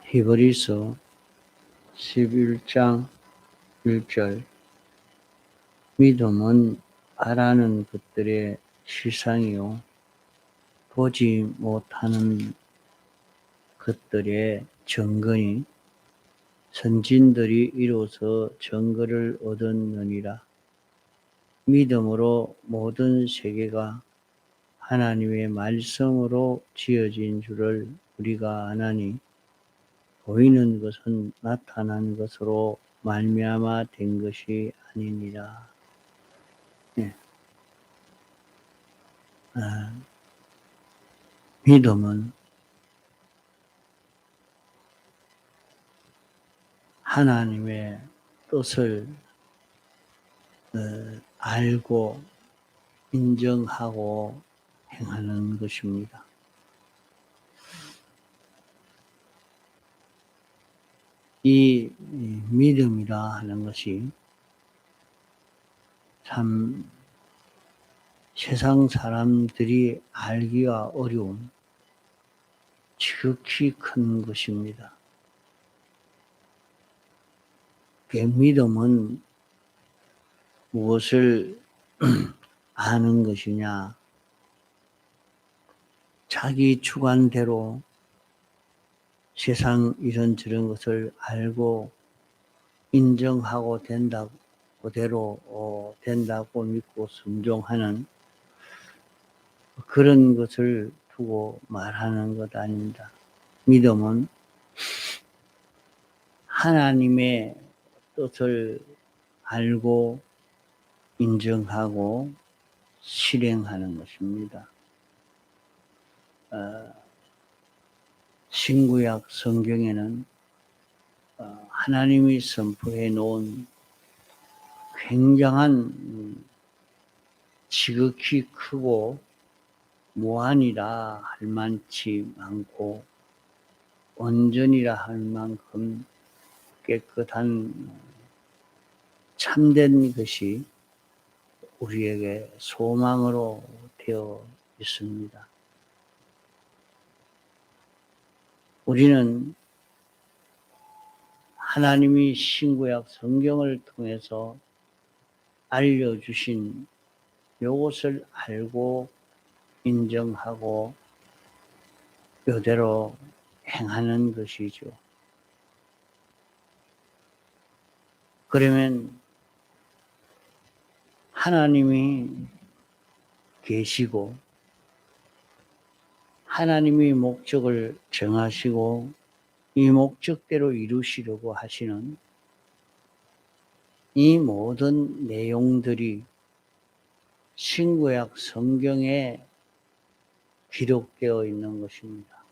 히브리서 11장 1절 믿음은 바라는 것들의 실상이요 보지 못하는 것들의 증거니 선진들이 이로써 증거를 얻었느니라. 믿음으로 모든 세계가 하나님의 말씀으로 지어진 줄을 우리가 아나니 보이는 것은 나타난 것으로 말미암아 된 것이 아니니라. 네. 믿음은 하나님의 뜻을 알고 인정하고 행하는 것입니다. 이 믿음이라 하는 것이 참 세상 사람들이 알기가 어려운 지극히 큰 것입니다. 그 믿음은 무엇을 아는 것이냐? 자기 주관대로 세상 이런저런 것을 알고 인정하고 된다고, 그대로 된다고 믿고 순종하는 그런 것을 두고 말하는 것 아닙니다. 믿음은 하나님의 뜻을 알고 인정하고 실행하는 것입니다. 신구약 성경에는 하나님이 선포해 놓은 굉장한 지극히 크고 무한이라 할 만치 많고 온전이라 할 만큼 깨끗한 참된 것이 우리에게 소망으로 되어 있습니다. 우리는 하나님이 신구약 성경을 통해서 알려주신 이것을 알고 인정하고 이대로 행하는 것이죠. 그러면 하나님이 계시고 하나님이 목적을 정하시고 이 목적대로 이루시려고 하시는 이 모든 내용들이 신구약 성경에 기록되어 있는 것입니다.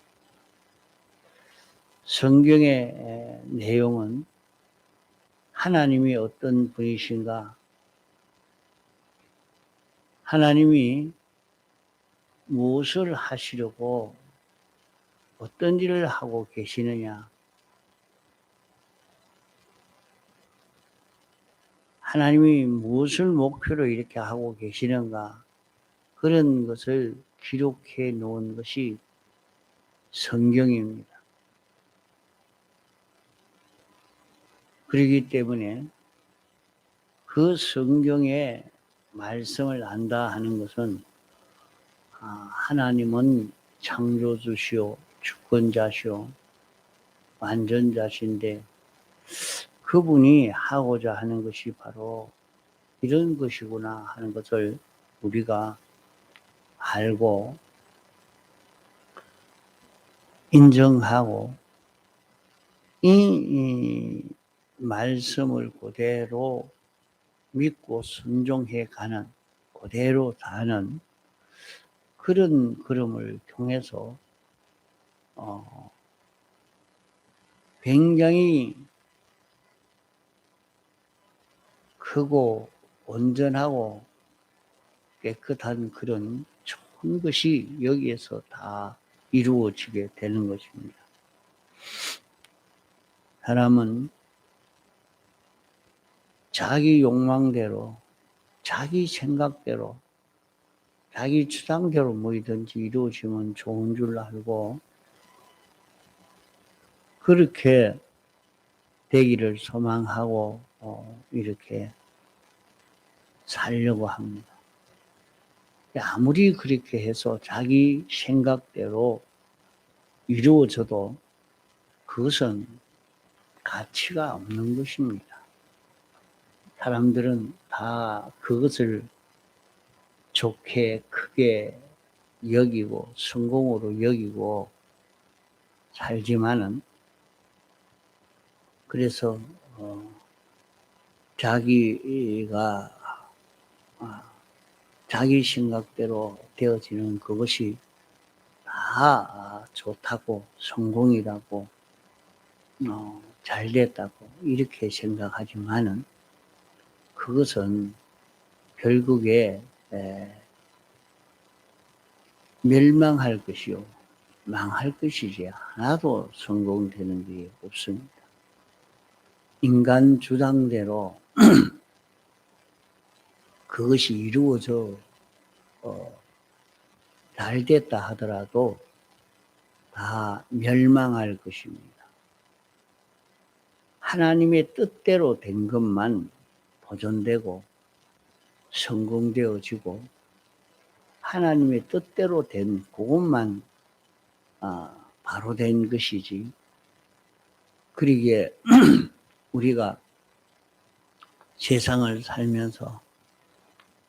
성경의 내용은 하나님이 어떤 분이신가? 하나님이 무엇을 하시려고 어떤 일을 하고 계시느냐? 하나님이 무엇을 목표로 이렇게 하고 계시는가? 그런 것을 기록해 놓은 것이 성경입니다. 그렇기 때문에 그 성경의 말씀을 안다 하는 것은 하나님은 창조주시오, 주권자시오, 완전자신데 그분이 하고자 하는 것이 바로 이런 것이구나 하는 것을 우리가 알고 인정하고 이 말씀을 그대로 믿고 순종해 가는, 그대로 사는 그런 걸음을 통해서 굉장히 크고 온전하고 깨끗한 그런 좋은 것이 여기에서 다 이루어지게 되는 것입니다. 사람은 자기 욕망대로, 자기 생각대로, 자기 주장대로 뭐든지 이루어지면 좋은 줄 알고 그렇게 되기를 소망하고 이렇게 살려고 합니다. 아무리 그렇게 해서 자기 생각대로 이루어져도 그것은 가치가 없는 것입니다. 사람들은 다 그것을 좋게 크게 여기고 성공으로 여기고 살지만은, 그래서 자기가 자기 생각대로 되어지는 그것이 다 좋다고, 성공이라고, 잘됐다고 이렇게 생각하지만은 그것은 결국에 멸망할 것이요 망할 것이지 하나도 성공되는 게 없습니다. 인간 주장대로 그것이 이루어져 잘됐다 하더라도 다 멸망할 것입니다. 하나님의 뜻대로 된 것만 보존되고 성공되어지고, 하나님의 뜻대로 된 그것만 바로 된 것이지, 그러기에 우리가 세상을 살면서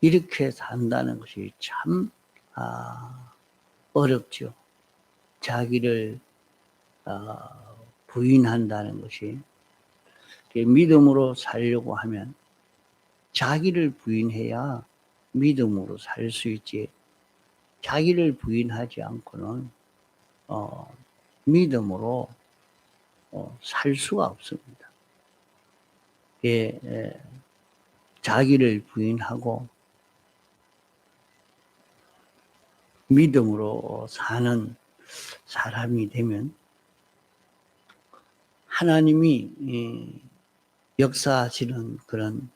이렇게 산다는 것이 참 어렵죠. 자기를 부인한다는 것이, 믿음으로 살려고 하면 자기를 부인해야 믿음으로 살 수 있지, 자기를 부인하지 않고는 믿음으로 살 수가 없습니다. 자기를 부인하고 믿음으로 사는 사람이 되면 하나님이 역사하시는 그런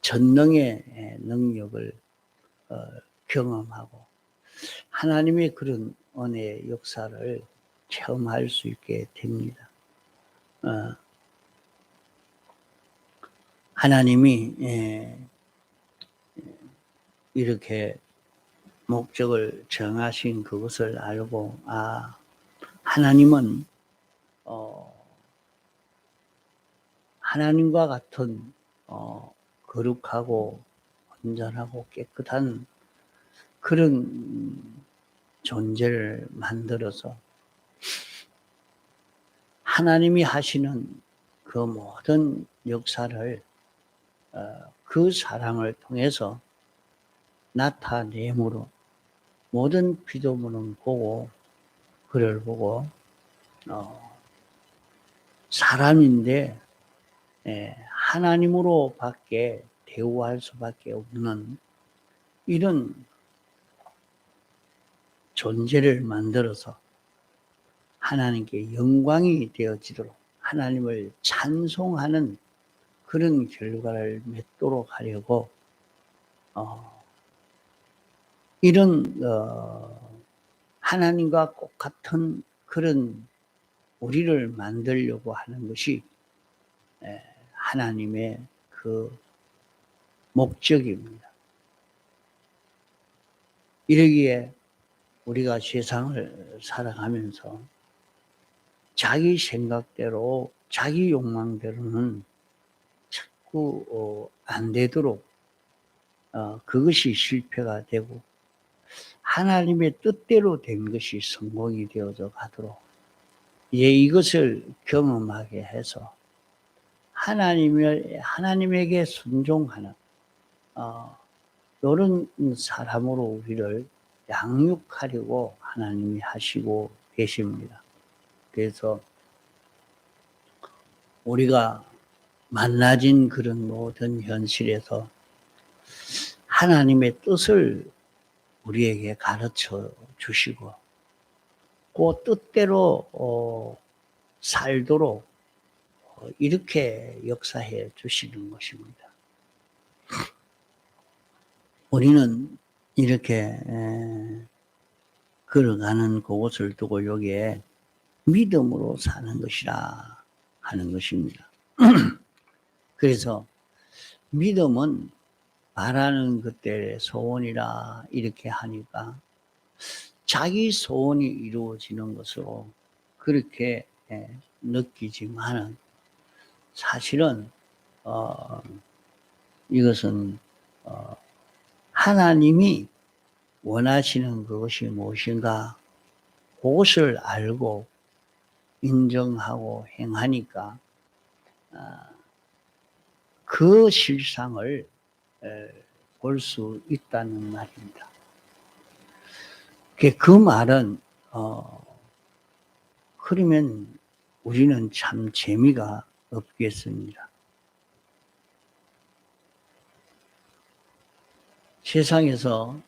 전능의 능력을 경험하고 하나님의 그런 은혜의 역사를 체험할 수 있게 됩니다. 하나님이 이렇게 목적을 정하신 그것을 알고, 하나님은 하나님과 같은 거룩하고 온전하고 깨끗한 그런 존재를 만들어서 하나님이 하시는 그 모든 역사를 그 사람을 통해서 나타내므로 모든 피조물은 보고 그를 보고 사람인데 하나님으로 밖에 대우할 수밖에 없는 이런 존재를 만들어서 하나님께 영광이 되어지도록 하나님을 찬송하는 그런 결과를 맺도록 하려고 이런 하나님과 똑같은 그런 우리를 만들려고 하는 것이 하나님의 그 목적입니다. 이러기에 우리가 세상을 살아가면서 자기 생각대로 자기 욕망대로는 자꾸 안 되도록 그것이 실패가 되고 하나님의 뜻대로 된 것이 성공이 되어져 가도록 이것을 경험하게 해서 하나님에게 순종하는 이런 사람으로 우리를 양육하려고 하나님이 하시고 계십니다. 그래서 우리가 만나진 그런 모든 현실에서 하나님의 뜻을 우리에게 가르쳐 주시고 그 뜻대로 살도록 이렇게 역사해 주시는 것입니다. 우리는 이렇게 걸어가는 그곳을 두고 여기에 믿음으로 사는 것이라 하는 것입니다. 그래서 믿음은 바라는 것들의 소원이라 이렇게 하니까 자기 소원이 이루어지는 것으로 그렇게 느끼지만은 사실은 이것은 하나님이 원하시는 그것이 무엇인가 그것을 알고 인정하고 행하니까 그 실상을 볼 수 있다는 말입니다. 그 말은 그러면 우리는 참 재미가 없겠습니다. 세상에서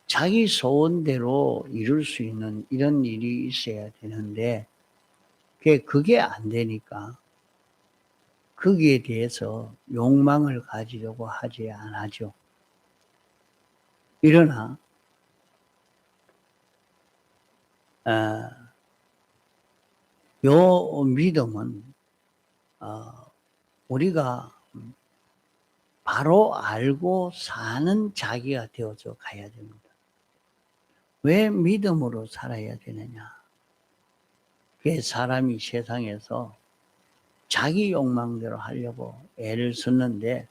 자기 소원대로 이룰 수 있는 이런 일이 있어야 되는데 그게 안 되니까 거기에 대해서 욕망을 가지려고 하지 않아죠. 그러나 요 믿음은 우리가 바로 알고 사는 자기가 되어져 가야 됩니다. 왜 믿음으로 살아야 되느냐? 사람이 세상에서 자기 욕망대로 하려고 애를 썼는데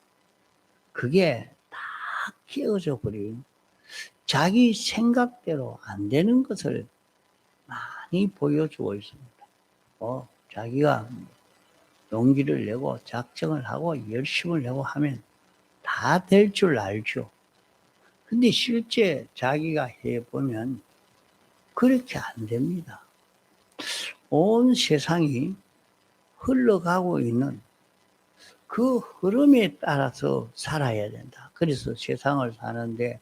그게 다 깨어져 버린 자기 생각대로 안 되는 것을 많이 보여주고 있습니다. 자기가 용기를 내고 작정을 하고 열심을 내고 하면 다 될 줄 알죠. 근데 실제 자기가 해보면 그렇게 안 됩니다. 온 세상이 흘러가고 있는 그 흐름에 따라서 살아야 된다. 그래서 세상을 사는데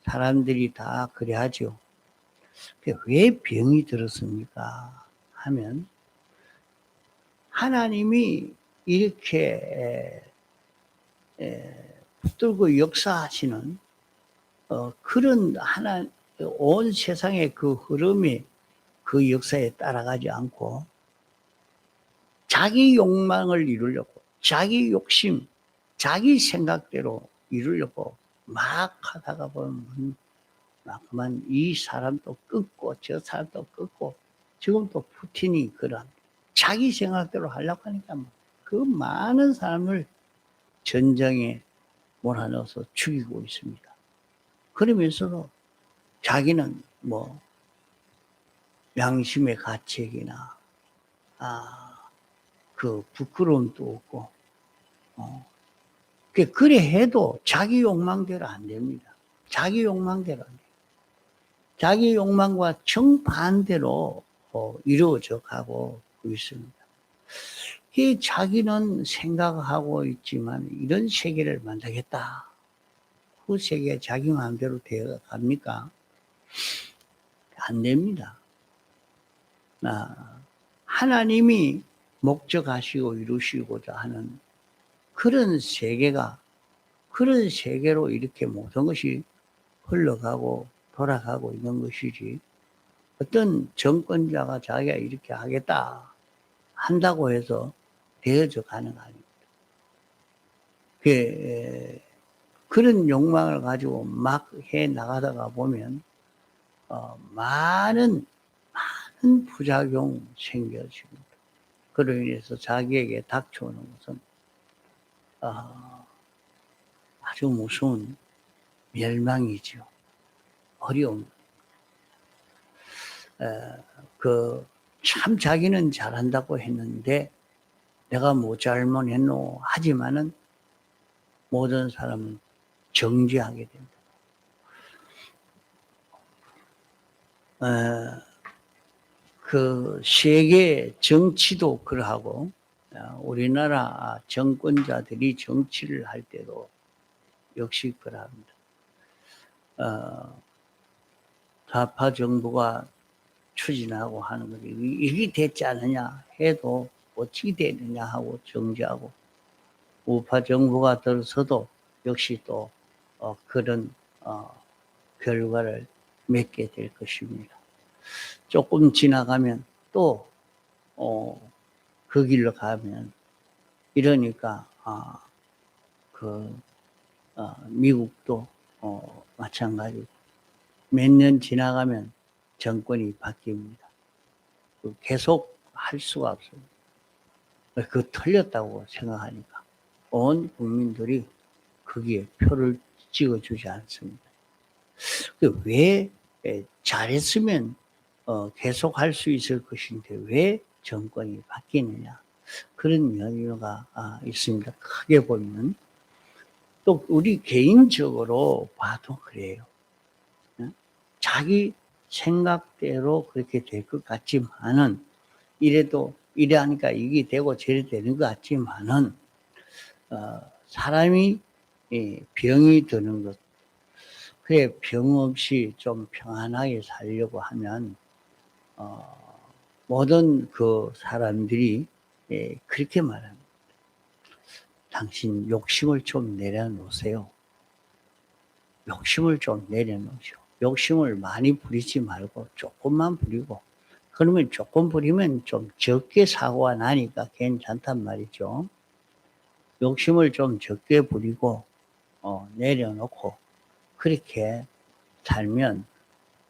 사람들이 다 그래 하죠. 왜 병이 들었습니까? 하면 하나님이 이렇게 붙들고 역사하시는 그런 온 세상의 그 흐름이 그 역사에 따라가지 않고 자기 욕망을 이루려고 자기 욕심, 자기 생각대로 이루려고 막 하다가 보면 그만 이 사람도 끊고 저 사람도 끊고 지금 또 푸틴이 그런 자기 생각대로 하려고 하니까 그 많은 사람을 전쟁에 몰아넣어서 죽이고 있습니다. 그러면서도 자기는 양심의 가책이나 그 부끄러움도 없고 그래 해도 자기 욕망대로 안 됩니다. 자기 욕망대로 안 돼요. 자기 욕망과 정반대로 이루어져 가고 있습니다. 자기는 생각하고 있지만 이런 세계를 만들겠다. 그 세계가 자기 마음대로 되어 갑니까? 안 됩니다. 하나님이 목적하시고 이루시고자 하는 그런 세계가 그런 세계로 이렇게 모든 것이 흘러가고 돌아가고 있는 것이지 어떤 정권자가 자기가 이렇게 하겠다 한다고 해서 되어져 가는 거 아닙니다. 그런 욕망을 가지고 막 해 나가다가 보면 많은 부작용 생겨집니다. 그로 인해서 자기에게 닥쳐오는 것은 아주 무서운 멸망이죠. 어려움. 참 자기는 잘한다고 했는데 내가 뭐 잘못했노 하지만은 모든 사람은 정죄하게 됩니다. 그 세계 정치도 그러하고 우리나라 정권자들이 정치를 할 때도 역시 그러합니다. 좌파 정부가 추진하고 하는 것이 이게 됐지 않느냐 해도 어찌 되느냐 하고 정죄하고 우파 정부가 들어서도 역시 또 그런 결과를 맺게 될 것입니다. 조금 지나가면 또 그 길로 가면 이러니까 미국도 마찬가지고 몇 년 지나가면 정권이 바뀝니다. 계속 할 수가 없습니다. 그거 틀렸다고 생각하니까 온 국민들이 거기에 표를 찍어주지 않습니다. 왜 잘했으면 계속 할 수 있을 것인데 왜 정권이 바뀌느냐, 그런 이유가 있습니다. 크게 보면 또 우리 개인적으로 봐도 그래요. 자기 생각대로 그렇게 될 것 같지만은 이래도 이래 하니까 이게 되고 저래 되는 것 같지만은 사람이 병이 드는 것, 그래 병 없이 좀 평안하게 살려고 하면 모든 그 사람들이 그렇게 말합니다. 당신 욕심을 좀 내려놓으세요. 욕심을 좀 내려놓으시오. 욕심을 많이 부리지 말고 조금만 부리고, 그러면 조금 부리면 좀 적게 사고가 나니까 괜찮단 말이죠. 욕심을 좀 적게 부리고 내려놓고 그렇게 살면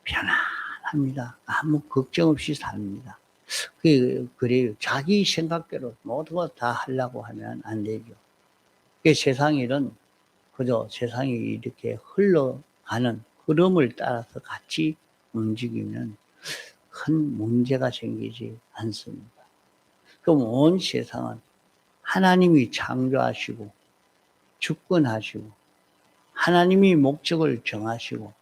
편안합니다. 아무 걱정 없이 삽니다. 그래요. 자기 생각대로 모든 거 다 하려고 하면 안 되죠. 세상 일은 그저 세상이 이렇게 흘러가는 흐름을 따라서 같이 움직이면 큰 문제가 생기지 않습니다. 그럼 온 세상은 하나님이 창조하시고 주권하시고 하나님이 목적을 정하시고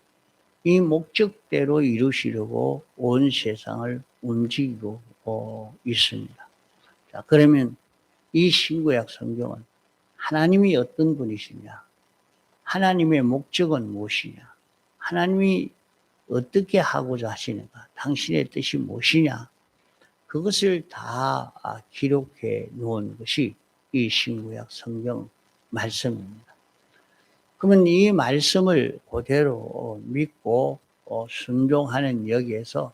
이 목적대로 이루시려고 온 세상을 움직이고 있습니다. 자, 그러면 이 신구약 성경은 하나님이 어떤 분이시냐? 하나님의 목적은 무엇이냐? 하나님이 어떻게 하고자 하시는가? 당신의 뜻이 무엇이냐? 그것을 다 기록해 놓은 것이 이 신구약 성경 말씀입니다. 그러면 이 말씀을 그대로 믿고 순종하는 여기에서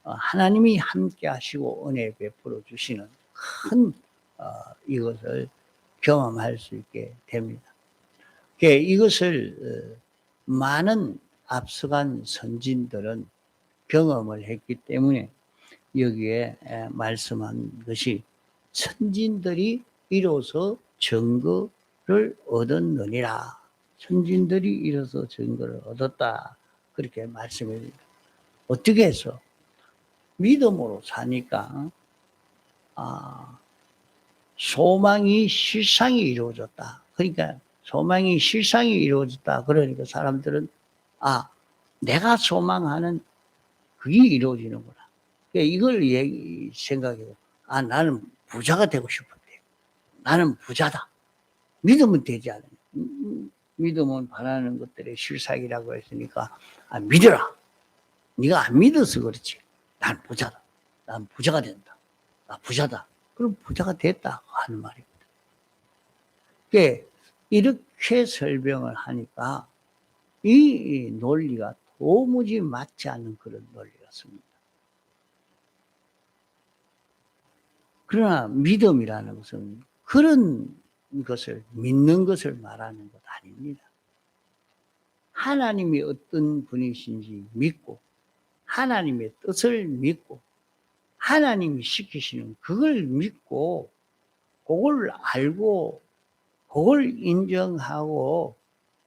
하나님이 함께 하시고 은혜 베풀어 주시는 큰 이것을 경험할 수 있게 됩니다. 이것을 많은 앞서간 선진들은 경험을 했기 때문에 여기에 말씀한 것이 선진들이 이로써 증거를 얻었느니라. 선진들이 이로써 증거를 얻었다. 그렇게 말씀합니다. 어떻게 해서? 믿음으로 사니까 소망이 실상이 이루어졌다. 그러니까 소망이 실상이 이루어졌다. 그러니까 사람들은 내가 소망하는 그게 이루어지는구나. 이걸 생각해요. 나는 부자가 되고 싶은데. 나는 부자다. 믿으면 되지 않아요. 믿으면 바라는 것들의 실상이라고 했으니까 믿어라. 네가 안 믿어서 그렇지. 난 부자다. 난 부자가 된다. 나 부자다. 그럼 부자가 됐다 하는 말입니다. 이렇게 설명을 하니까 이 논리가 도무지 맞지 않는 그런 논리였습니다. 그러나 믿음이라는 것은 그런 것을 믿는 것을 말하는 것 아닙니다. 하나님이 어떤 분이신지 믿고 하나님의 뜻을 믿고 하나님이 시키시는 그걸 믿고 그걸 알고 그걸 인정하고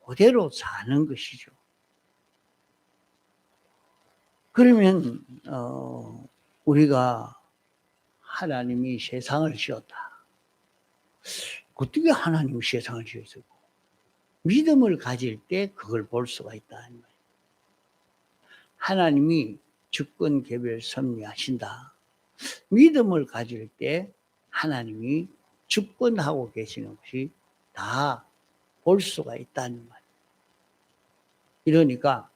그대로 사는 것이죠. 그러면 우리가 하나님이 세상을 지었다. 어떻게 하나님이 세상을 지었을까? 믿음을 가질 때 그걸 볼 수가 있다. 하나님이 주권 개별 섭리하신다. 믿음을 가질 때 하나님이 주권하고 계시는 것이 다 볼 수가 있다는 말이에요. 이러니까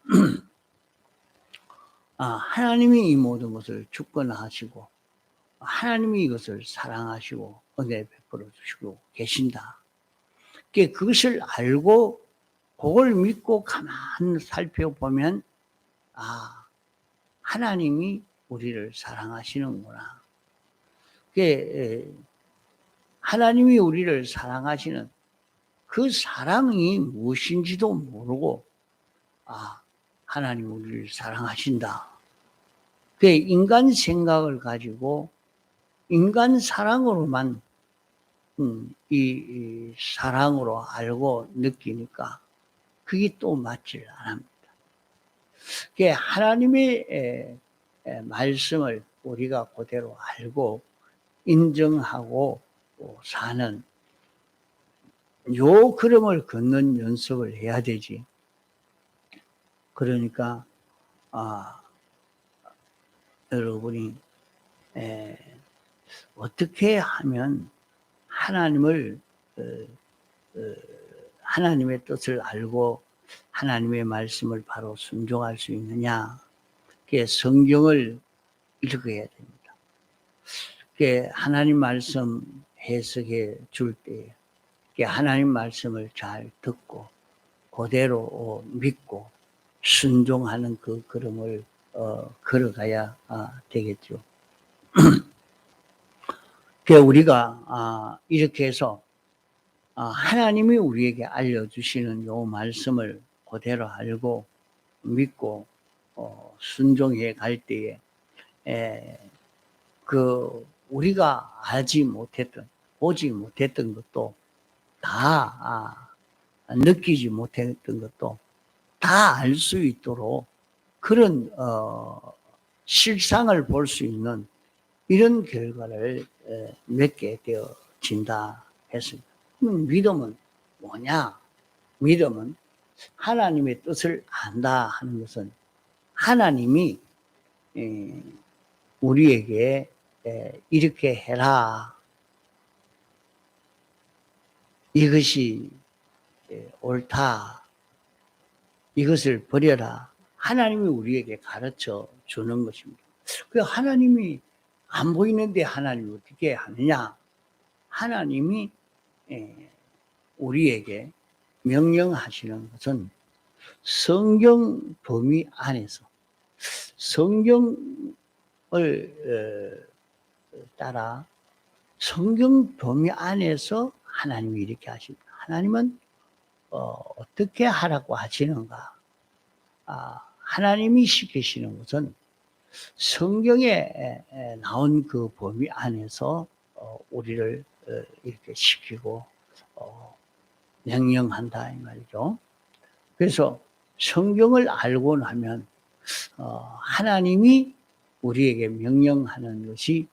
하나님이 이 모든 것을 주권하시고 하나님이 이것을 사랑하시고 은혜 베풀어 주시고 계신다. 그것을 알고 그걸 믿고 가만히 살펴보면 하나님이 우리를 사랑하시는구나. 그게 하나님이 우리를 사랑하시는 그 사랑이 무엇인지도 모르고 하나님 우리를 사랑하신다. 그 인간 생각을 가지고 인간 사랑으로만 이 사랑으로 알고 느끼니까 그게 또 맞질 않습니다. 그 하나님의 말씀을 우리가 그대로 알고 인정하고 사는 요 걸음을 걷는 연습을 해야 되지. 그러니까 여러분이 어떻게 하면 하나님을 하나님의 뜻을 알고 하나님의 말씀을 바로 순종할 수 있느냐? 그게 성경을 읽어야 됩니다. 그게 하나님 말씀 해석해 줄 때, 하나님 말씀을 잘 듣고 그대로 믿고 순종하는 그 걸음을 걸어가야 되겠죠. 우리가 이렇게 해서 하나님이 우리에게 알려주시는 요 말씀을 그대로 알고 믿고 순종해 갈 때에 우리가 알지 못했던 보지 못했던 것도 다 느끼지 못했던 것도 다 알 수 있도록 그런 실상을 볼 수 있는 이런 결과를 맺게 되어진다 했습니다. 믿음은 뭐냐? 믿음은 하나님의 뜻을 안다 하는 것은 하나님이 우리에게 이렇게 해라. 이것이 옳다. 이것을 버려라. 하나님이 우리에게 가르쳐 주는 것입니다. 그 하나님이 안 보이는데 하나님이 어떻게 하느냐? 하나님이 우리에게 명령하시는 것은 성경 범위 안에서 성경을 따라 성경 범위 안에서 하나님이 이렇게 하십니다. 하나님은 어떻게 하라고 하시는가? 하나님이 시키시는 것은 성경에 나온 그 범위 안에서 우리를 이렇게 시키고 명령한다 이 말이죠. 그래서 성경을 알고 나면 하나님이 우리에게 명령하는 것이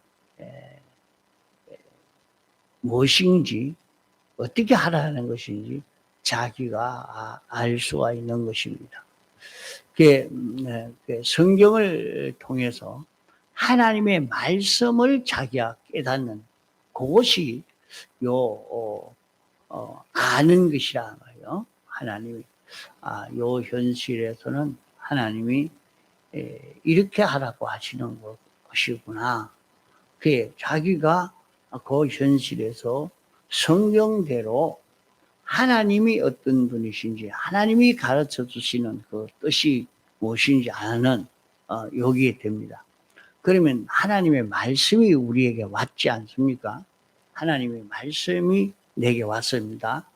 무엇인지 어떻게 하라는 것인지 자기가 알 수가 있는 것입니다. 성경을 통해서 하나님의 말씀을 자기가 깨닫는 그것이 아는 것이라 말이요. 하나님이 요 현실에서는 하나님이 이렇게 하라고 하시는 것이구나. 자기가 그 현실에서 성경대로 하나님이 어떤 분이신지 하나님이 가르쳐 주시는 그 뜻이 무엇인지 아는 여기에 됩니다. 그러면 하나님의 말씀이 우리에게 왔지 않습니까? 하나님의 말씀이 내게 왔습니다.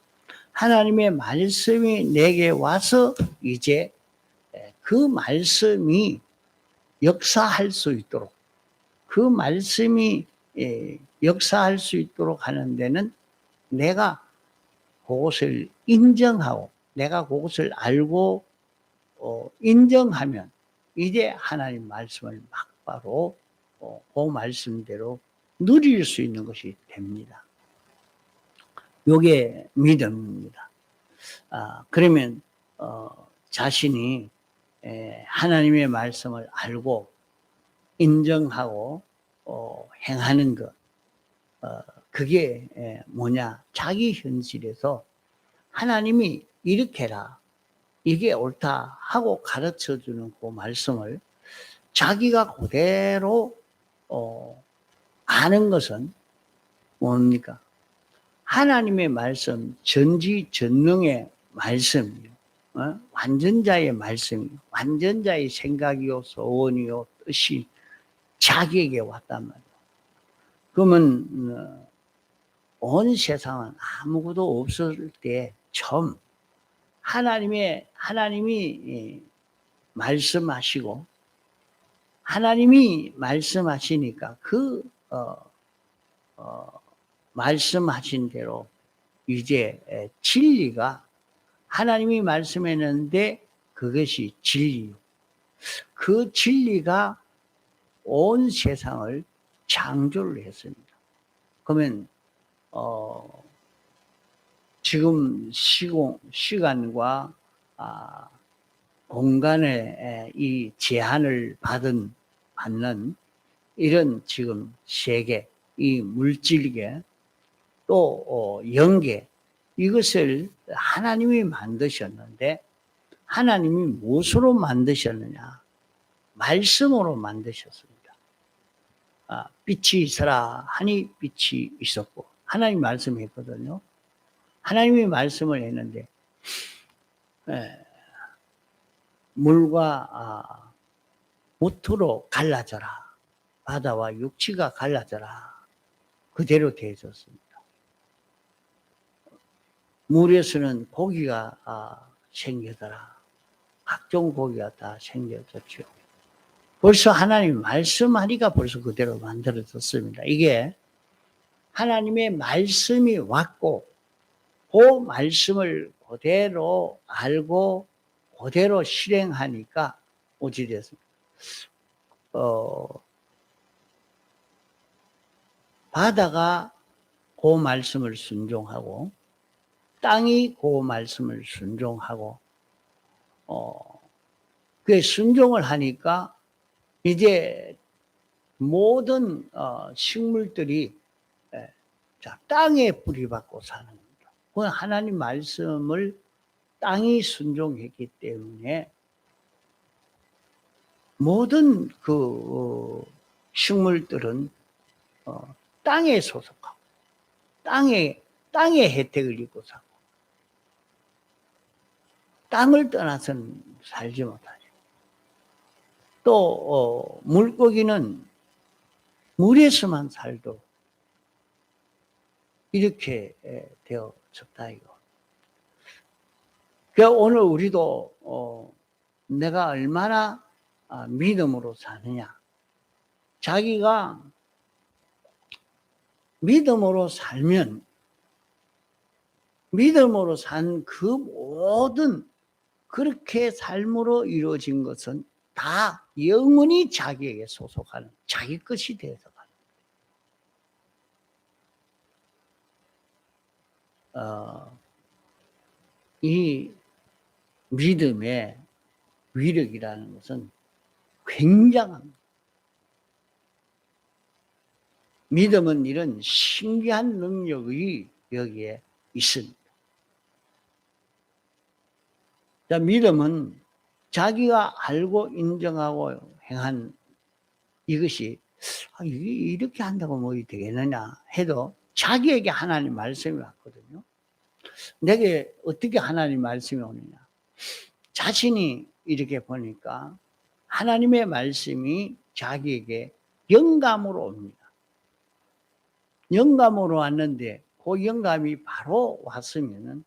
하나님의 말씀이 내게 와서 이제 그 말씀이 역사할 수 있도록 그 말씀이 역사할 수 있도록 하는 데는 내가 그것을 인정하고 내가 그것을 알고 인정하면 이제 하나님 말씀을 막바로 그 말씀대로 누릴 수 있는 것이 됩니다. 이게 믿음입니다. 그러면 자신이 하나님의 말씀을 알고 인정하고 행하는 것 그게 뭐냐? 자기 현실에서 하나님이 이렇게 해라. 이게 옳다 하고 가르쳐주는 그 말씀을 자기가 그대로 아는 것은 뭡니까? 하나님의 말씀, 전지전능의 말씀이요. 완전자의 말씀이요. 완전자의 생각이요, 소원이요, 뜻이 자기에게 왔단 말이에요. 그러면 온 세상은 아무것도 없을 때 처음 하나님이 말씀하시고 하나님이 말씀하시니까 말씀하신 대로 이제 진리가 하나님이 말씀했는데 그것이 진리요. 그 진리가 온 세상을 창조를 했습니다. 그러면 지금 시간과 공간의 이 제한을 받는 이런 지금 세계, 이 물질계 또 영계 이것을 하나님이 만드셨는데 하나님이 무엇으로 만드셨느냐? 말씀으로 만드셨습니다. 빛이 있어라 하니 빛이 있었고 하나님이 말씀했거든요. 하나님이 말씀을 했는데 물과 무토로 갈라져라. 바다와 육지가 갈라져라. 그대로 되어졌습니다. 물에서는 고기가 생겨더라. 각종 고기가 다 생겨졌죠. 벌써 하나님이 말씀하니까 벌써 그대로 만들어졌습니다. 이게 하나님의 말씀이 왔고 그 말씀을 그대로 알고 그대로 실행하니까 어찌 됐습니까? 바다가 그 말씀을 순종하고 땅이 그 말씀을 순종하고 그 순종을 하니까 이제 모든 식물들이 땅에 뿌리박고 사는 겁니다. 그건 하나님 말씀을 땅이 순종했기 때문에 모든 그 식물들은 땅에 소속하고 땅의 혜택을 입고 사고 땅을 떠나서는 살지 못하죠. 또 물고기는 물에서만 살도록 이렇게 되어졌다 이거. 그러니까 오늘 우리도 내가 얼마나 믿음으로 사느냐. 자기가 믿음으로 살면 믿음으로 산 그 모든 그렇게 삶으로 이루어진 것은 다 영원히 자기에게 소속하는 자기 것이 되어서 가는 이 믿음의 위력이라는 것은 굉장합니다. 믿음은 이런 신기한 능력이 여기에 있습니다. 자, 믿음은 자기가 알고 인정하고 행한 이것이 이렇게 한다고 뭐 되겠느냐 해도 자기에게 하나님 말씀이 왔거든요. 내게 어떻게 하나님 말씀이 오느냐. 자신이 이렇게 보니까 하나님의 말씀이 자기에게 영감으로 옵니다. 영감으로 왔는데 그 영감이 바로 왔으면은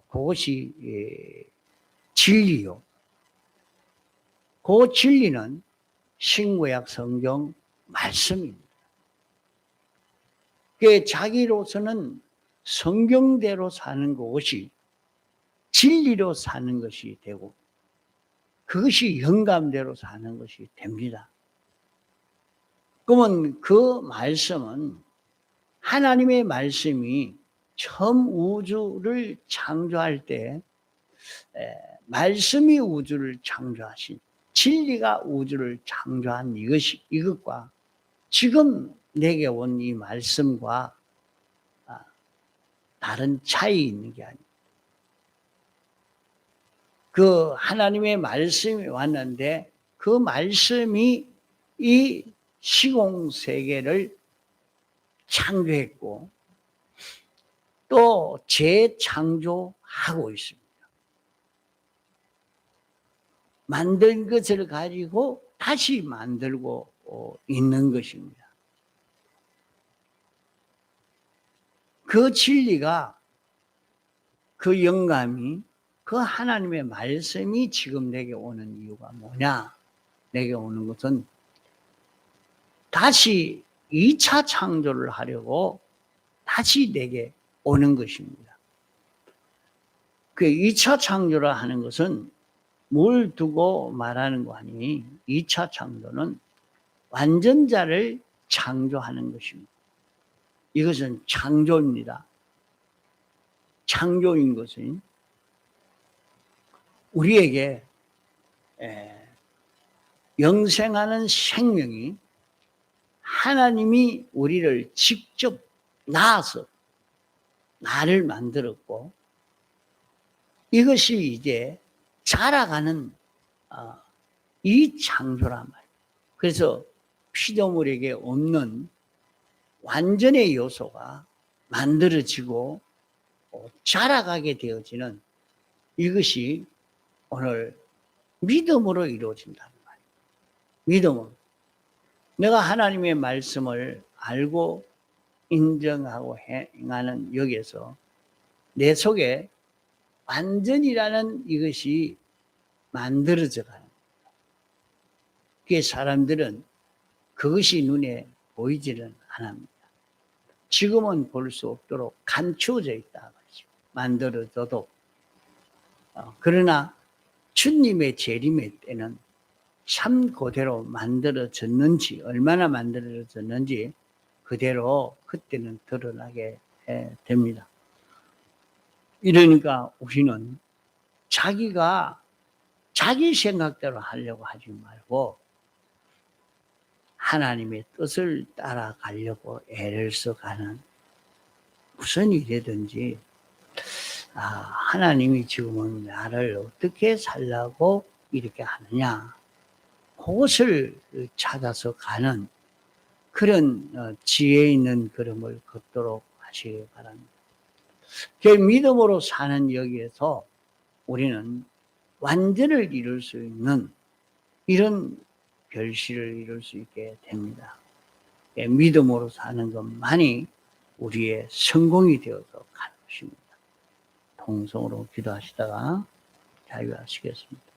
그것이 진리요. 그 진리는 신구약 성경 말씀입니다. 그 자기로서는 성경대로 사는 것이 진리로 사는 것이 되고 그것이 영감대로 사는 것이 됩니다. 그러면 그 말씀은 하나님의 말씀이 처음 우주를 창조할 때 말씀이 우주를 창조하신 진리가 우주를 창조한 이것과 지금 내게 온 이 말씀과 다른 차이 있는 게 아닙니다. 그 하나님의 말씀이 왔는데 그 말씀이 이 시공세계를 창조했고 또 재창조하고 있습니다. 만든 것을 가지고 다시 만들고 있는 것입니다. 그 진리가, 그 영감이, 그 하나님의 말씀이 지금 내게 오는 이유가 뭐냐? 내게 오는 것은 다시 2차 창조를 하려고 다시 내게 오는 것입니다. 그 2차 창조를 하는 것은 뭘 두고 말하는 거 아니? 2차 창조는 완전자를 창조하는 것입니다. 이것은 창조입니다. 창조인 것은 우리에게 영생하는 생명이 하나님이 우리를 직접 낳아서 나를 만들었고, 이것이 이제 자라가는 이 창조란 말이에요. 그래서 피조물에게 없는 완전의 요소가 만들어지고 자라가게 되어지는 이것이 오늘 믿음으로 이루어진다는 말이에요. 믿음으로. 내가 하나님의 말씀을 알고 인정하고 행하는 여기에서 내 속에 완전이라는 이것이 만들어져 가는 거예요. 그게 사람들은 그것이 눈에 보이지는 않습니다. 지금은 볼 수 없도록 감추어져 있다. 만들어져도. 그러나 주님의 재림의 때는 참 그대로 만들어졌는지, 얼마나 만들어졌는지 그대로 그때는 드러나게 됩니다. 이러니까 우리는 자기가 자기 생각대로 하려고 하지 말고 하나님의 뜻을 따라가려고 애를 써가는, 무슨 일이든지 하나님이 지금은 나를 어떻게 살라고 이렇게 하느냐, 그것을 찾아서 가는 그런 지혜 있는 걸음을 걷도록 하시기 바랍니다. 그 믿음으로 사는 여기에서 우리는 완전을 이룰 수 있는 이런 결실을 이룰 수 있게 됩니다. 믿음으로 사는 것만이 우리의 성공이 되어서 가는 것입니다. 통성으로 기도하시다가 자유하시겠습니다.